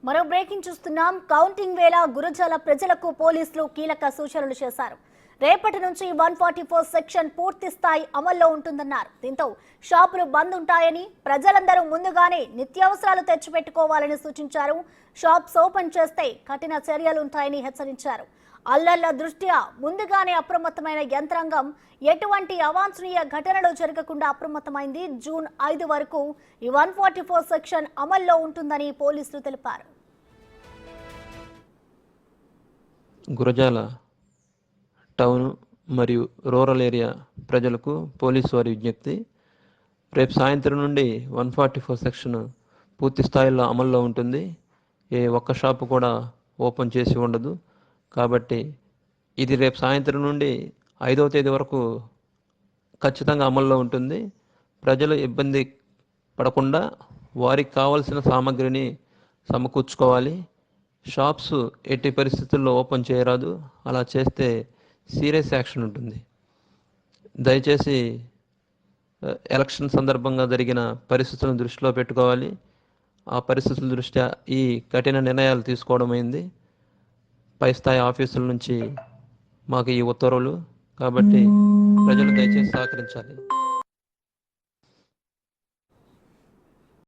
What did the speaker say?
మరో బ్రేకింగ్ చూస్తున్నాం. కౌంటింగ్ వేళ గురజాల ప్రజలకు పోలీసులు కీలక సూచనలు చేశారు. రేపటి నుంచి 144 సెక్షన్ పూర్తి స్థాయి అమల్లో ఉంటుందన్నారు. దీంతో షాపులు బంద్ ఉంటాయని, ప్రజలందరూ ముందుగానే నిత్యావసరాలు తెచ్చిపెట్టుకోవాలని సూచించారు. షాప్స్ ఓపెన్ చేస్తే కఠిన చర్యలుంటాయని హెచ్చరించారు. అల్లర్ల దృష్ట్యా ముందుగానే అప్రమత్తమైన యంత్రాంగం ఎటువంటి అవాంఛనీయ ఘటనలు జరగకుండా అప్రమత్తమైంది. జూన్ 5 వరకు ఈ 144 సెక్షన్ అమల్లో ఉంటుందని పోలీసులు తెలిపారు. గురజాల టౌన్ మరియు రూరల్ ఏరియా ప్రజలకు పోలీసు వారి విజ్ఞప్తి. రేపు సాయంత్రం నుండి 144 సెక్షన్ పూర్తి స్థాయిలో అమల్లో ఉంటుంది. ఏ ఒక్క షాపు కూడా ఓపెన్ చేసి ఉండదు. కాబట్టి ఇది రేపు సాయంత్రం నుండి 5వ తేదీ వరకు ఖచ్చితంగా అమల్లో ఉంటుంది. ప్రజలు ఇబ్బంది పడకుండా వారికి కావాల్సిన సామాగ్రిని సమకూర్చుకోవాలి. షాప్స్ ఎట్టి పరిస్థితుల్లో ఓపెన్ చేయరాదు. అలా చేస్తే సీరియస్ యాక్షన్ ఉంటుంది. దయచేసి ఎలక్షన్ సందర్భంగా జరిగిన పరిస్థితులను దృష్టిలో పెట్టుకోవాలి. ఆ పరిస్థితుల దృష్ట్యా ఈ కఠిన నిర్ణయాలు తీసుకోవడం అయింది. పై స్థాయి ఆఫీసుల నుంచి మాకు ఈ ఉత్తర్వులు. కాబట్టి ప్రజలు దయచేసి సహకరించాలి.